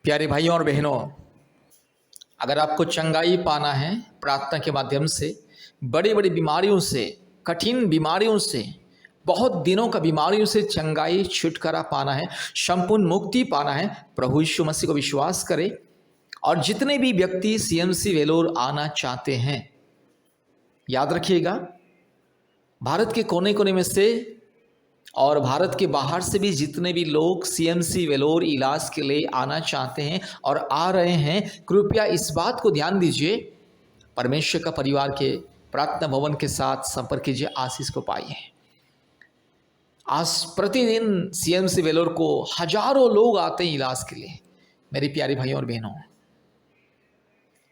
प्यारे भाइयों और बहनों, अगर आपको चंगाई पाना है प्रार्थना के माध्यम से, बड़ी बड़ी बीमारियों से, कठिन बीमारियों से, बहुत दिनों का बीमारियों से चंगाई छुटकारा पाना है, संपूर्ण मुक्ति पाना है, प्रभु यीशु मसीह को विश्वास करें। और जितने भी व्यक्ति सीएमसी वेलोर आना चाहते हैं, याद रखिएगा, भारत के कोने कोने में से और भारत के बाहर से भी जितने भी लोग सीएमसी वेलोर इलाज के लिए आना चाहते हैं और आ रहे हैं, कृपया इस बात को ध्यान दीजिए, परमेश्वर का परिवार के प्रार्थना भवन के साथ संपर्क कीजिए, आशीष को पाइए। आज प्रतिदिन सीएमसी वेलोर को हजारों लोग आते हैं इलाज के लिए, मेरे प्यारे भाइयों और बहनों।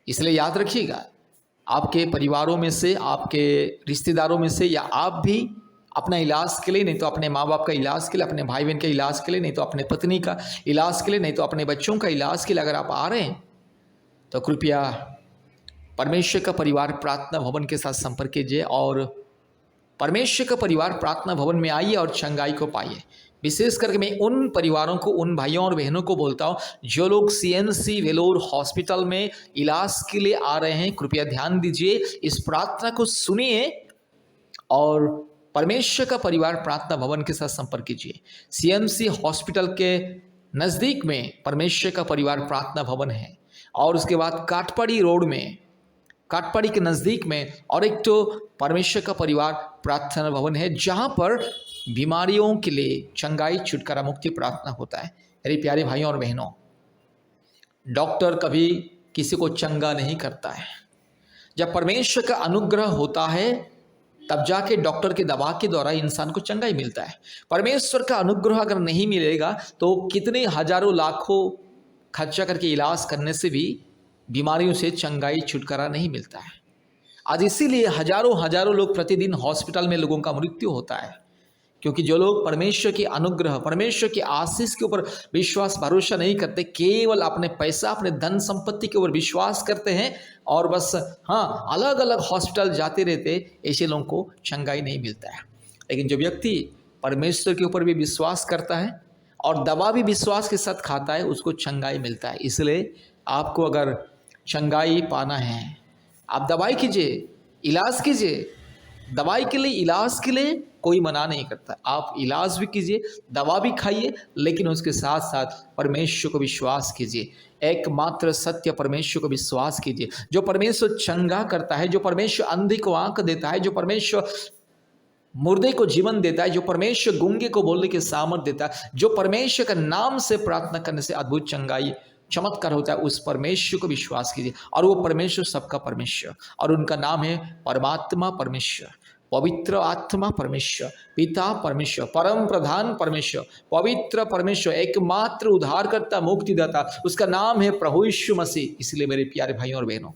इसलिए याद रखिएगा, आपके परिवारों में से, आपके रिश्तेदारों में से, या आप भी अपना इलाज के लिए, नहीं तो अपने माँ बाप का इलाज के लिए, अपने भाई बहन के इलाज के लिए, नहीं तो अपने पत्नी का इलाज के लिए, नहीं तो अपने बच्चों का इलाज के लिए अगर आप आ रहे हैं, तो कृपया परमेश्वर का परिवार प्रार्थना भवन के साथ संपर्क कीजिए और परमेश्वर का परिवार प्रार्थना भवन में आइए और चंगाई को पाइए। विशेष करके मैं उन परिवारों को, उन भाइयों और बहनों को बोलता हूँ जो लोग सीएमसी वेलोर हॉस्पिटल में इलाज के लिए आ रहे हैं, कृपया ध्यान दीजिए, इस प्रार्थना को सुनिए और परमेश्वर का परिवार प्रार्थना भवन के साथ संपर्क कीजिए। सीएमसी हॉस्पिटल के नज़दीक में परमेश्वर का परिवार प्रार्थना भवन है, और उसके बाद काटपड़ी रोड में, काटपड़ी के नज़दीक में और एक तो परमेश्वर का परिवार प्रार्थना भवन है, जहाँ पर बीमारियों के लिए चंगाई छुटकारा मुक्ति प्रार्थना होता है। मेरे प्यारे भाइयों और बहनों, डॉक्टर कभी किसी को चंगा नहीं करता है। जब परमेश्वर का अनुग्रह होता है तब जाके डॉक्टर के दवा के द्वारा इंसान को चंगाई मिलता है। परमेश्वर का अनुग्रह अगर नहीं मिलेगा तो कितने हजारों लाखों खर्चा करके इलाज करने से भी बीमारियों से चंगाई छुटकारा नहीं मिलता है। आज इसीलिए हजारों लोग प्रतिदिन हॉस्पिटल में लोगों का मृत्यु होता है, क्योंकि जो लोग परमेश्वर के अनुग्रह, परमेश्वर के आशीष के ऊपर विश्वास भरोसा नहीं करते, केवल अपने पैसा, अपने धन संपत्ति के ऊपर विश्वास करते हैं और बस अलग अलग हॉस्पिटल जाते रहते, ऐसे लोगों को चंगाई नहीं मिलता है। लेकिन जो व्यक्ति परमेश्वर के ऊपर भी विश्वास करता है और दवा भी विश्वास के साथ खाता है, उसको चंगाई मिलता है। इसलिए आपको अगर चंगाई पाना है, आप दवाई कीजिए, इलाज कीजिए। दवाई के लिए, इलाज के लिए कोई मना नहीं करता, आप इलाज भी कीजिए, दवा भी खाइए, लेकिन उसके साथ साथ परमेश्वर को विश्वास कीजिए। एकमात्र सत्य परमेश्वर को विश्वास कीजिए, जो परमेश्वर चंगा करता है, जो परमेश्वर अंधे को आंख देता है, जो परमेश्वर मुर्दे को जीवन देता है, जो परमेश्वर गूंगे को बोलने के सामर्थ्य देता है, जो परमेश्वर का नाम से प्रार्थना करने से अद्भुत चंगाई चमत्कार होता है, उस परमेश्वर को विश्वास कीजिए। और वो परमेश्वर सबका परमेश्वर, और उनका नाम है परमात्मा परमेश्वर, पवित्र आत्मा परमेश्वर, पिता परमेश्वर, परम प्रधान परमेश्वर, पवित्र परमेश्वर, एकमात्र उद्धारकर्ता, मुक्तिदाता, उसका नाम है प्रभु यीशु मसीह। इसलिए मेरे प्यारे भाइयों और बहनों,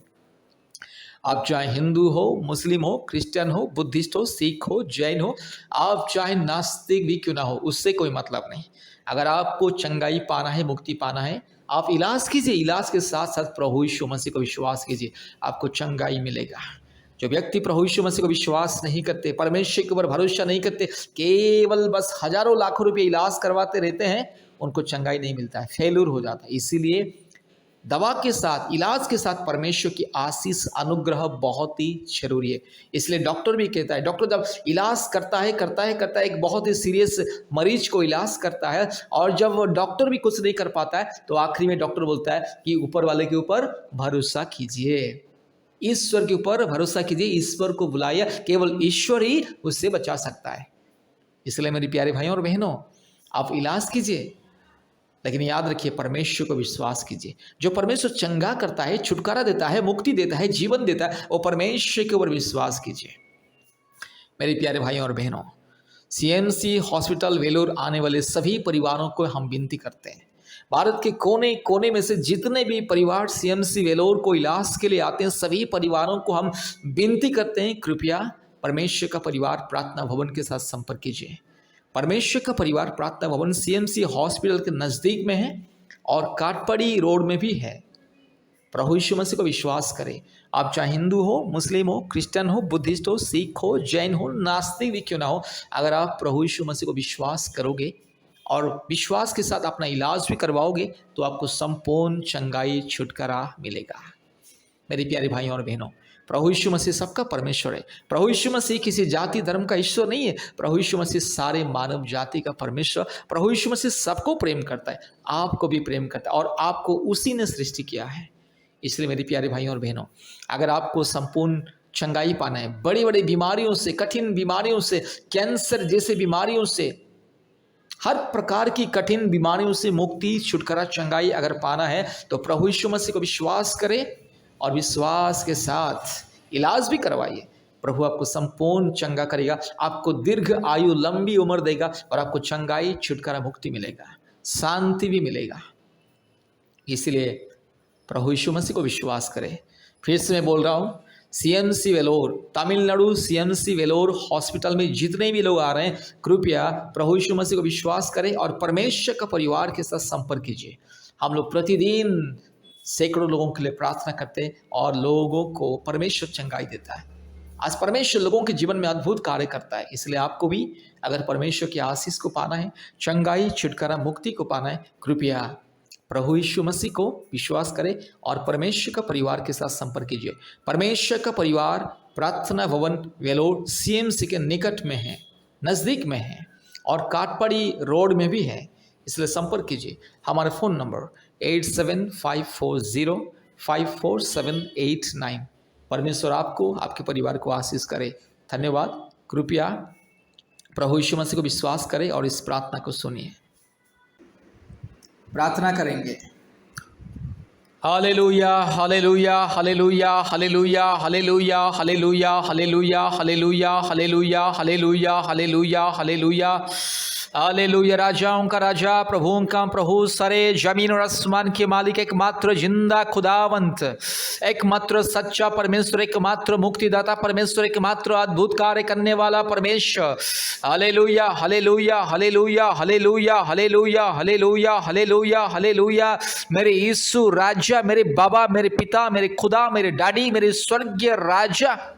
आप चाहे हिंदू हो, मुस्लिम हो, क्रिश्चियन हो, बुद्धिस्ट हो, सिख हो, जैन हो, आप चाहे नास्तिक भी क्यों ना हो, उससे कोई मतलब नहीं। अगर आपको चंगाई पाना है, मुक्ति पाना है, आप इलाज कीजिए, इलाज के साथ साथ प्रभु यीशु मसीह को विश्वास कीजिए, आपको चंगाई मिलेगा। जो व्यक्ति प्रभु यीशु मसीह को विश्वास नहीं करते, परमेश्वर के ऊपर भरोसा नहीं करते, केवल बस हजारों लाखों रुपये इलाज करवाते रहते हैं, उनको चंगाई नहीं मिलता है, फेल्यूर हो जाता है। इसीलिए दवा के साथ, इलाज के साथ परमेश्वर की आशीष, अनुग्रह बहुत ही जरूरी है। इसलिए डॉक्टर भी कहता है, डॉक्टर जब इलाज करता है, एक बहुत ही सीरियस मरीज को इलाज करता है, और जब डॉक्टर भी कुछ नहीं कर पाता है, तो आखिरी में डॉक्टर बोलता है कि ऊपर वाले के ऊपर भरोसा कीजिए, ईश्वर के ऊपर भरोसा कीजिए, ईश्वर को बुलाइए, केवल ईश्वर ही उससे बचा सकता है। इसलिए मेरे प्यारे भाइयों और बहनों, आप इलाज कीजिए, लेकिन याद रखिए, परमेश्वर को विश्वास कीजिए। जो परमेश्वर चंगा करता है, छुटकारा देता है, मुक्ति देता है, जीवन देता है, वो परमेश्वर के ऊपर विश्वास कीजिए। मेरे प्यारे भाइयों और बहनों, सीएमसी हॉस्पिटल वेलोर आने वाले सभी परिवारों को हम विनती करते हैं, भारत के कोने कोने में से जितने भी परिवार सीएमसी वेलोर को इलाज के लिए आते हैं, सभी परिवारों को हम विनती करते हैं, कृपया परमेश्वर का परिवार प्रार्थना भवन के साथ संपर्क कीजिए। परमेश्वर का परिवार प्रार्थना भवन सीएमसी हॉस्पिटल के नज़दीक में है और काटपड़ी रोड में भी है। प्रभु यीशु मसीह को विश्वास करें। आप चाहे हिंदू हो, मुस्लिम हो, क्रिश्चियन हो, बुद्धिस्ट हो, सिख हो, जैन हो, नास्तिक भी क्यों ना हो, अगर आप प्रभु यीशु मसीह को विश्वास करोगे और विश्वास के साथ अपना इलाज भी करवाओगे तो आपको संपूर्ण चंगाई छुटकारा मिलेगा। मेरे प्यारे भाइयों और बहनों, प्रभु यीशु मसीह सबका परमेश्वर है। प्रभु यीशु मसीह किसी जाति धर्म का ईश्वर नहीं है। प्रभु यीशु मसीह सारे मानव जाति का परमेश्वर। प्रभु यीशु मसीह सबको प्रेम करता है, आपको भी प्रेम करता है, और आपको उसी ने सृष्टि किया है। इसलिए मेरे प्यारे भाइयों और बहनों, अगर आपको संपूर्ण चंगाई पाना है, बड़ी बड़ी बीमारियों से, कठिन बीमारियों से, कैंसर जैसे बीमारियों से, हर प्रकार की कठिन बीमारियों से मुक्ति, छुटकारा, चंगाई अगर पाना है तो प्रभु यीशु मसीह को विश्वास करें और विश्वास के साथ इलाज भी करवाइए। प्रभु आपको संपूर्ण चंगा करेगा, आपको दीर्घ आयु, लंबी उम्र देगा और आपको चंगाई, छुटकारा, मुक्ति मिलेगा, शांति भी मिलेगा। इसलिए प्रभु यीशु मसीह को विश्वास करें। फिर से मैं बोल रहा हूँ, CMC Vellore, Tamil Nadu CMC Vellore hospital में जितने भी लोग आ रहे हैं, कृपया प्रभु यीशु मसीह को विश्वास करें और परमेश्वर का परिवार के साथ संपर्क कीजिए। हम लोग प्रतिदिन सैकड़ों लोगों के लिए प्रार्थना करते हैं और लोगों को परमेश्वर चंगाई देता है। आज परमेश्वर लोगों के जीवन में अद्भुत कार्य करता है। इसलिए आपको भी अगर परमेश्वर की आशीष को पाना है, चंगाई, छुटकारा, मुक्ति को पाना है, कृपया प्रभु यीशु मसीह को विश्वास करें और परमेश्वर का परिवार के साथ संपर्क कीजिए। परमेश्वर का परिवार प्रार्थना भवन वेलोर सीएमसी के निकट में है, नज़दीक में है और काटपड़ी रोड में भी है। इसलिए संपर्क कीजिए। हमारा फ़ोन नंबर 8754054789। परमेश्वर आपको, आपके परिवार को आशीष करे। धन्यवाद। कृपया प्रभु यीशु मसीह को विश्वास करें और इस प्रार्थना को सुनिए। प्रार्थना करेंगे। Hallelujah, hallelujah, hallelujah, hallelujah, hallelujah, hallelujah, hallelujah, hallelujah, hallelujah, hallelujah, hallelujah, hallelujah, hallelujah. राजाओं का राजा, प्रभुओं का प्रभु, सारे जमीन और आसमान के मालिक, एकमात्र जिंदा खुदावंत, एकमात्र सच्चा परमेश्वर, एकमात्र मुक्तिदाता परमेश्वर, एकमात्र अद्भुत कार्य करने वाला परमेश्वर। Hallelujah, hallelujah, hallelujah, hallelujah, hallelujah, hallelujah, hallelujah, hallelujah. मेरे यीशु राजा, मेरे बाबा, मेरे पिता, मेरे खुदा, मेरे डैडी, मेरे स्वर्गीय राजा।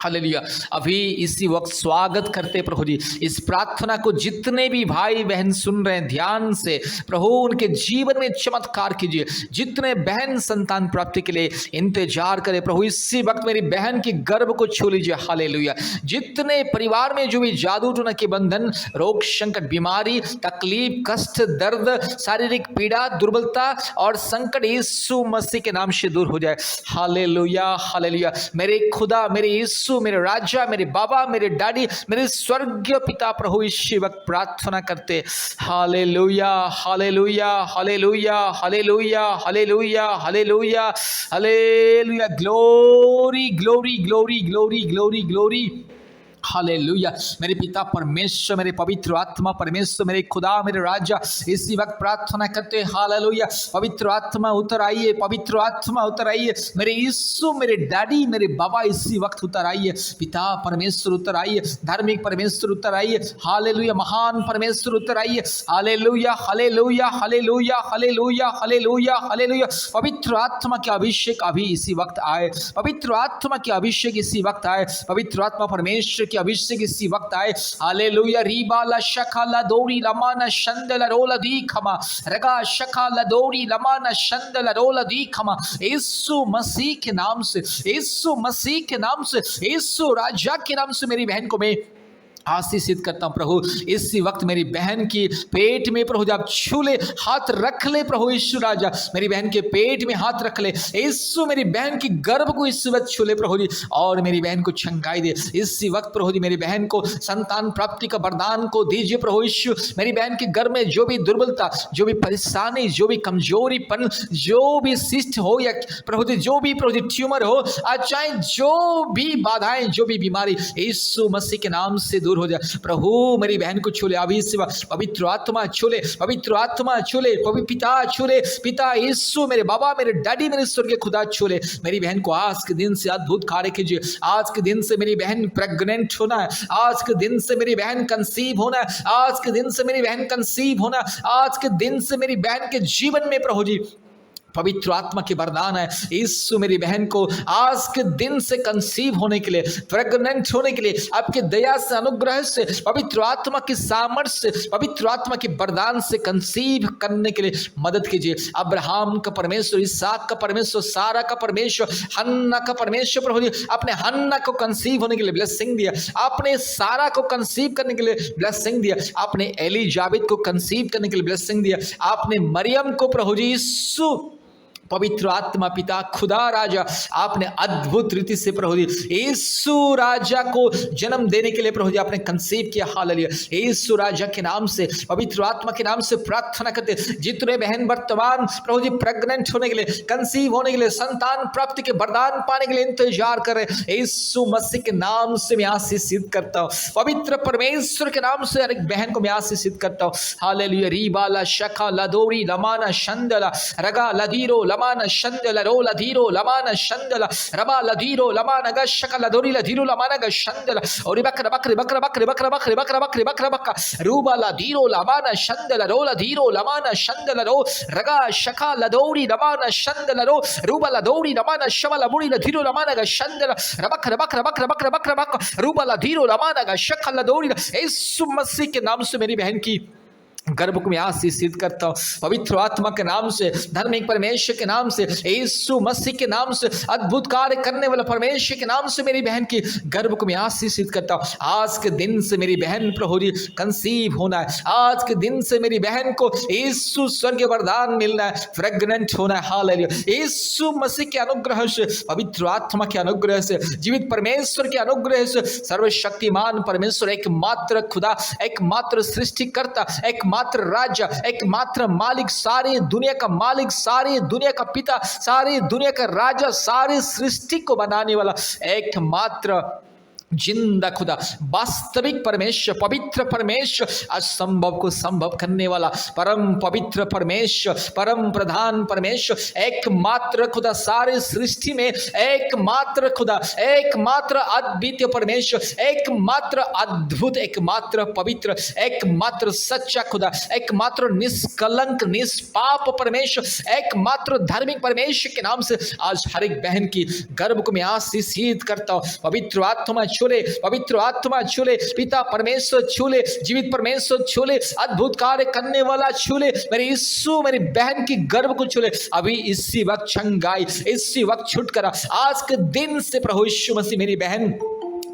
हालेलुया। अभी इसी वक्त स्वागत करते प्रभु जी इस प्रार्थना को। जितने भी भाई बहन सुन रहे हैं ध्यान से, प्रभु उनके जीवन में चमत्कार कीजिए। जितने बहन संतान प्राप्ति के लिए इंतजार करे, प्रभु इसी वक्त मेरी बहन की गर्भ को छू लीजिए। हालेलुया। जितने परिवार में जो भी जादू टोना के बंधन, रोग, संकट, बीमारी, तकलीफ, कष्ट, दर्द, शारीरिक पीड़ा, दुर्बलता और संकट यीशु मसीह के नाम से दूर हो जाए। Hallelujah, hallelujah. मेरे खुदा, मेरे यीशु, मेरे राजा, मेरे बाबा, मेरे डैडी, मेरे स्वर्गीय पिता, प्रभु इसी वक्त प्रार्थना करते। Hallelujah, hallelujah, hallelujah, hallelujah, hallelujah, hallelujah, hallelujah. Glory, glory, glory, glory, glory, glory. Hallelujah. मेरे पिता परमेश्वर, मेरे पवित्र आत्मा परमेश्वर, मेरे खुदा, मेरे राजा, इसी वक्त प्रार्थना करते हैं। हालेलुया। पवित्र आत्मा उतर आइए, पवित्र आत्मा उतर आइए। मेरे यीशु, मेरे डैडी, मेरे बाबा, इसी वक्त उतर आइए। पिता परमेश्वर उतर आइए, धार्मिक परमेश्वर उतर आइए। हालेलुया। महान परमेश्वर उतर आइए। Hallelujah, hallelujah, hallelujah, hallelujah, hallelujah, hallelujah. पवित्र आत्मा के अभिषेक अभी इसी वक्त आए। पवित्र आत्मा के अभिषेक इसी वक्त आए। पवित्र आत्मा परमेश्वर के अभिषेक इसी वक्त आए। हालेलुया। रीबाला शखाला दोरी लमाना शंदला रोला दी खमा रगा शखाला दोरी लमाना शंदला रोला दी खमा। यीशु मसीह के नाम से, यीशु मसीह के नाम से, यीशु राजा के नाम से मेरी बहन को मैं आशीषित करता हूं। प्रभु इसी वक्त मेरी बहन की पेट में प्रभु आप छू ले, हाथ रख ले। प्रभु यीशु राजा मेरी बहन के पेट में हाथ रख ले। यीशु मेरी बहन की गर्भ को इस वक्त छू ले प्रभु जी, और मेरी बहन को चंगाई दे इसी वक्त। प्रभु जी मेरी बहन को संतान प्राप्ति का वरदान को दीजिए। प्रभु यीशु मेरी बहन के गर्भ में जो भी दुर्बलता, जो भी परेशानी, जो भी कमजोरीपन, जो भी शिष्ट हो या प्रभु जी जो भी प्रभु जी ट्यूमर हो, चाहे जो भी बाधाएं, जो भी बीमारी, यीशु मसीह के नाम से दूर हो जाए। प्रभु मेरी बहन को छू ले अभी से। पवित्र आत्मा छू ले, पवित्र आत्मा छू ले, पवित्र पिता छू ले। पिता यीशु, मेरे बाबा, मेरे डैडी, मेरे स्वर्गीय खुदा छू ले। मेरी बहन को आज के दिन से अद्भुत कार्य कीजिए। आज के दिन से मेरी बहन प्रेग्नेंट होना है। आज के दिन से मेरी बहन कंसीव होना है। आज के दिन से मेरी बहन कंसीव होना। आज के दिन से मेरी बहन के जीवन में प्रभु जी पवित्र आत्मा की वरदान है। यीशु मेरी बहन को आज के दिन से कंसीव होने के लिए, प्रेग्नेंट होने के लिए आपके दया से, अनुग्रह से, पवित्र आत्मा की सामर्थ्य से, पवित्र आत्मा की वरदान से कंसीव करने के लिए मदद कीजिए। अब्राहम का परमेश्वर, इसहाक का परमेश्वर, सारा का परमेश्वर, हन्ना का परमेश्वर प्रभु जी, आपने हन्ना को कंसीव होने के लिए ब्लेसिंग दिया, आपने सारा को कंसीव करने के लिए ब्लेसिंग दिया, आपने एलिजाबेथ को कंसीव करने के लिए ब्लेसिंग दिया, आपने मरियम को प्रभु जी यीशु पवित्र आत्मा पिता खुदा राजा आपने अद्भुत रीति से प्रभु जी यीशु राजा को जन्म देने के लिए प्रभु जी आपने कंसीव किया। हालेलुया। यीशु राजा के नाम से, पवित्र आत्मा के नाम से प्रार्थना करते, जितने बहन वर्तमान प्रभु जी प्रेग्नेंट होने के लिए, कंसीव होने के लिए, संतान प्राप्ति के वरदान पाने के लिए इंतजार कर रहे, यीशु मसीह के नाम से मैं आशीषित करता हूँ। पवित्र परमेश्वर के नाम से हर एक बहन को मैं आशीषित करता हूँ। हालेलुया। रीबाला शखा लदोरी लमाना शंदला रगा लदीरो लमाना शंदला रो लदीरो लमाना शंदला रबा लदीरो लमाना गशका लदोरी लदीरो लमाना गशंदला और बकरा बकरी बकरा बकरी बकरा बकरी बकरा बकरी बकरा बक्का रूबा लदीरो लमाना शंदला रो लदीरो लमाना शंदला रो रगा शका लदोरी लमाना शंदला रो रूबा लदोरी लमाना शमला मुड़ी लदीरो लमाना गशंदला रबकरा बकरा बकरा बकरा बकरा बक्का रूबा लदीरो लमाना गशका लदोरी। यीशु मसीह के नाम से मेरी बहन की गर्भ को मैं आशीषित करता हूँ। पवित्र आत्मा के नाम से, धार्मिक परमेश्वर के नाम से, यीशु मसीह के नाम से, अद्भुत कार्य करने वाला परमेश्वर के नाम से मेरी बहन की गर्भ को मैं आशीषित करता हूँ। आज के दिन से मेरी बहन प्रभु जी कंसीव होना है। आज के दिन से मेरी बहन को यीशु स्वर्गीय वरदान मिलना है, प्रेग्नेंट होना है। हालेलुया। यीशु मसीह के अनुग्रह से, पवित्र आत्मा के अनुग्रह से, जीवित परमेश्वर के अनुग्रह से, सर्वशक्तिमान परमेश्वर, एकमात्र खुदा, एकमात्र सृष्टिकर्ता, एकमात्र राजा, एकमात्र मालिक, सारी दुनिया का मालिक, सारी दुनिया का पिता, सारी दुनिया का राजा, सारी सृष्टि को बनाने वाला एकमात्र जिंदा खुदा, वास्तविक परमेश्वर, पवित्र परमेश्वर, असंभव को संभव करने वाला परम पवित्र परमेश्वर, परम प्रधान परमेश्वर, एकमात्र खुदा, सारे सृष्टि में एकमात्र खुदा, एकमात्र अद्वितीय परमेश्वर, एकमात्र अद्भुत, एकमात्र पवित्र, एकमात्र सच्चा खुदा, एकमात्र निष्कलंक निष्पाप परमेश्वर, एकमात्र धार्मिक परमेश्वर के नाम से आज हर एक बहन की गर्भ को मैं आशीषित करता हूं। पवित्र आत्मा छूले, पवित्र आत्मा छूले, पिता परमेश्वर छूले, जीवित परमेश्वर छूले, अद्भुत कार्य करने वाला छूले, मेरे यीशु मेरी बहन की गर्भ को छूले अभी इसी वक्त, छंगाई इसी वक्त छुटकारा आज के दिन से प्रभु यीशु मसीह मेरी बहन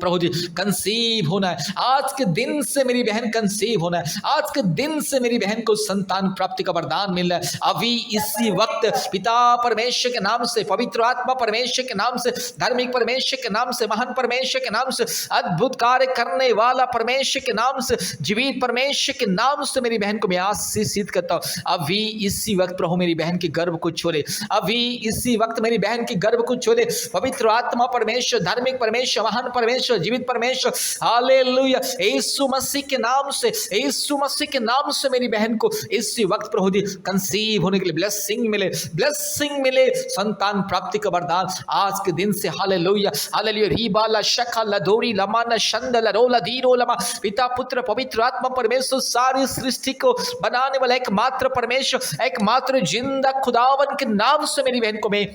प्रभु जी कंसीव होना है। आज के दिन से मेरी बहन कंसीव होना है। आज के दिन से मेरी बहन को संतान प्राप्ति का वरदान मिल रहा है अभी इसी वक्त, पिता परमेश्वर के नाम से, पवित्र आत्मा परमेश्वर के नाम से, धार्मिक परमेश्वर के नाम से, महान परमेश्वर के नाम से, अद्भुत कार्य करने वाला परमेश्वर के नाम से, जीवित परमेश्वर के नाम से मेरी बहन को मैं आशीषित करता हूं। अभी इसी वक्त प्रभु मेरी बहन की गर्भ को छोड़े, अभी इसी वक्त मेरी बहन की गर्भ को छोड़े, पवित्र आत्मा परमेश्वर, धार्मिक परमेश्वर, महान परमेश्वर, जीवित परमेश्वर, हालेलुया। यीशु मसीह के नाम से, यीशु मसीह के नाम से मेरी बहन को इसी वक्त प्रभु जी कंसीव होने के लिए ब्लेसिंग मिले, ब्लेसिंग मिले, संतान प्राप्ति का वरदान आज के दिन से। Hallelujah, hallelujah. रीबाला शखा लदोरी लमाना शंदला रोला दीरो लमा, पिता पुत्र पवित्र आत्मा परमेश्वर, सारी सृष्टि को बनाने वाला एकमात्र परमेश्वर, एकमात्र जिंदा खुदावन के नाम से मेरी बहन को मैं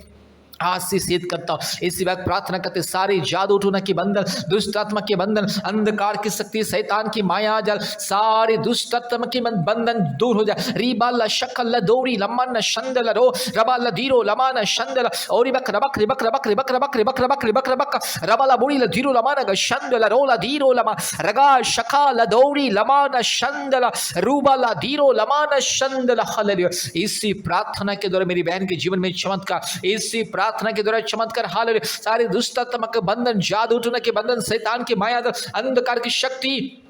आशीषित करता हूं। इसी वक्त प्रार्थना करते, सारी जादू टोना की बंधन, दुष्ट आत्मा के बंधन, अंधकार की शक्ति, शैतान की माया जाल, सारे दुष्ट आत्मा के बंधन दूर हो जाए। रीबाला शक्ल दोरी लमन शंदल रो रबाला धीरो लमान शंदल और बक रबक रिबक रबक रिबक रबक रिबक रबक रिबक रबक रबाला बुड़ी धीरो लमान शंदल रोला धीरो लमा रगा शका लदौरी लमान शंदल रूबाला धीरो लमान शंदल। हालेलुया। इसी प्रार्थना के द्वारा मेरी बहन के जीवन में चमत्कार, इसी प्रार्थना के द्वारा चमत्कार। हालेलुया। सारे दुष्ट आत्मा के बंधन, जादू टोना के बंधन, शैतान की माया, अंधकार की शक्ति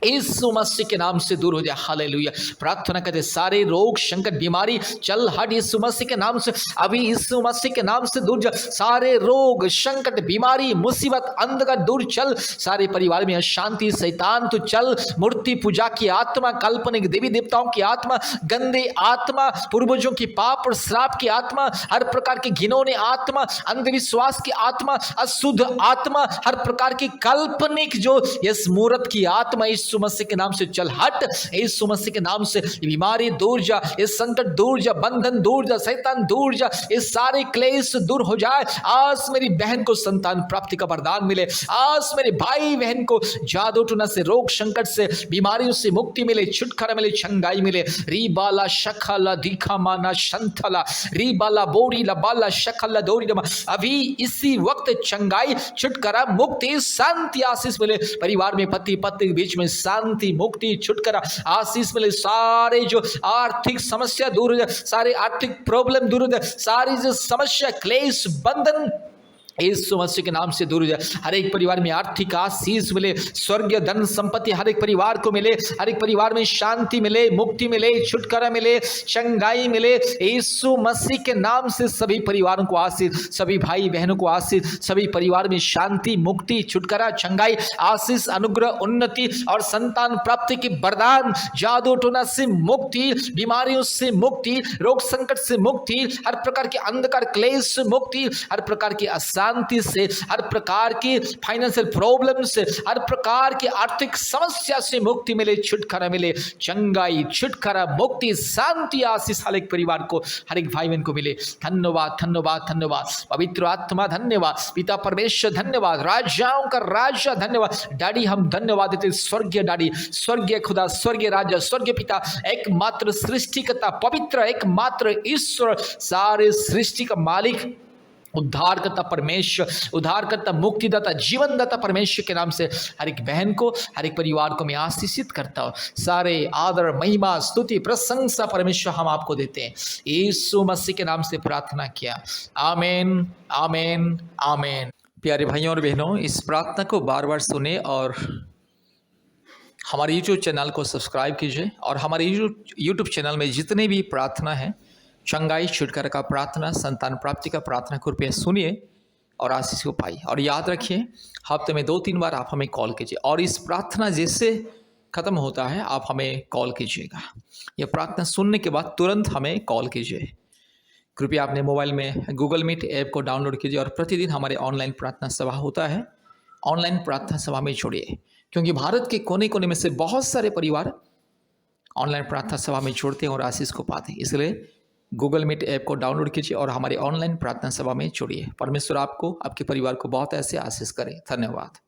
यीशु मसीह के नाम से दूर हो जाए। हालेलुया। प्रार्थना करते, सारे रोग संकट बीमारी चल हट यीशु मसीह के नाम से, अभी यीशु मसीह के नाम से दूर जा। सारे रोग संकट बीमारी मुसीबत अंधकार दूर चल। सारे परिवार में अशांति शैतान तो चल। मूर्ति पूजा की आत्मा, काल्पनिक देवी देवताओं की आत्मा, गंदे आत्मा, पूर्वजों की पाप और श्राप की आत्मा, हर प्रकार की घिनौनी आत्मा, अंधविश्वास की आत्मा, अशुद्ध आत्मा, हर प्रकार की काल्पनिक जो यस मूर्त की आत्मा यीशु मसीह के नाम से चल हट, यीशु मसीह के नाम से बीमारी दूर जा, ये संकट दूर जा, बंधन दूर जा, शैतान दूर जा, ये सारे क्लेश दूर हो जाए। आज मेरी बहन को संतान प्राप्ति का वरदान मिले, आज मेरे भाई बहन को जादू टोना से, रोग संकट से, बीमारियों से मुक्ति मिले, छुटकारा मिले, चंगाई मिले। री बाला शखला दिखा माना शंथला, री बाला बोरी ला बाला शखला दोरी रमा। अभी इसी वक्त चंगाई, छुटकारा, मुक्ति, शांति, आशीष मिले परिवार में, पति पत्नी के बीच में शांति, मुक्ति, छुटकारा, आशीष मिले। सारे जो आर्थिक समस्या दूर हो जाए, सारे आर्थिक प्रॉब्लम दूर हो जाए, सारी जो समस्या, क्लेश, बंधन यीशु मसीह के नाम से दूर हो जाए। हर एक परिवार में आर्थिक आशीष मिले, स्वर्गीय धन संपत्ति हर एक परिवार को मिले, हर एक परिवार में शांति मिले, मुक्ति मिले, छुटकारा मिले, चंगाई मिले। यीशु मसीह के नाम से सभी परिवारों को आशीष, सभी भाई बहनों को आशीष, सभी परिवार में शांति, मुक्ति, छुटकारा, चंगाई, आशीष, अनुग्रह, उन्नति और संतान प्राप्ति की वरदान, जादू टोना से मुक्ति, बीमारियों से मुक्ति, रोग संकट से मुक्ति, हर प्रकार के अंधकार क्लेश से मुक्ति, हर प्रकार की शांति से, हर प्रकार की फाइनेंशियल प्रॉब्लम से, हर प्रकार की आर्थिक समस्या से मुक्ति मिले, छुटकारा मिले, चंगाई, छुटकारा, मुक्ति, शांति, आशीष हर एक परिवार को, हर एक भाई बहन को मिले। धन्यवाद, धन्यवाद, धन्यवाद पवित्र आत्मा, धन्यवाद पिता परमेश्वर, धन्यवाद राजाओं का राजा, धन्यवाद डैडी, हम धन्यवाद देते स्वर्गीय डैडी, स्वर्गीय खुदा, स्वर्गीय राजा, स्वर्गीय पिता, एकमात्र सृष्टिकर्ता, पवित्र एकमात्र ईश्वर, सारे सृष्टि का मालिक, उद्धारकर्ता परमेश्वर, उद्धारकर्ता, मुक्तिदाता, जीवनदाता परमेश्वर के नाम से हर एक बहन को, हर एक परिवार को मैं आशीषित करता हूँ। सारे आदर, महिमा, स्तुति, प्रशंसा परमेश्वर हम आपको देते हैं। यीशु मसीह के नाम से प्रार्थना किया, आमीन, आमीन, आमीन। प्यारे भाइयों और बहनों, इस प्रार्थना को बार बार सुने और हमारे यूट्यूब चैनल को सब्सक्राइब कीजिए। और हमारे यूट्यूब चैनल में जितने भी प्रार्थना है, चंगाई, छुटकारा का प्रार्थना, संतान प्राप्ति का प्रार्थना, कृपया सुनिए और आशीष को पाइए। और याद रखिए, हफ्ते में 2-3 बार आप हमें कॉल कीजिए और इस प्रार्थना जैसे ख़त्म होता है आप हमें कॉल कीजिएगा। यह प्रार्थना सुनने के बाद तुरंत हमें कॉल कीजिए। कृपया अपने मोबाइल में गूगल मीट ऐप को डाउनलोड कीजिए और प्रतिदिन हमारे ऑनलाइन प्रार्थना सभा होता है, ऑनलाइन प्रार्थना सभा में जुड़िए, क्योंकि भारत के कोने कोने में से बहुत सारे परिवार ऑनलाइन प्रार्थना सभा में जुड़ते हैं और आशीष को पाते हैं। इसलिए गूगल मीट ऐप को डाउनलोड कीजिए और हमारे ऑनलाइन प्रार्थना सभा में जुड़िए। परमेश्वर आपको, आपके परिवार को बहुत ऐसे आशीष करे। धन्यवाद।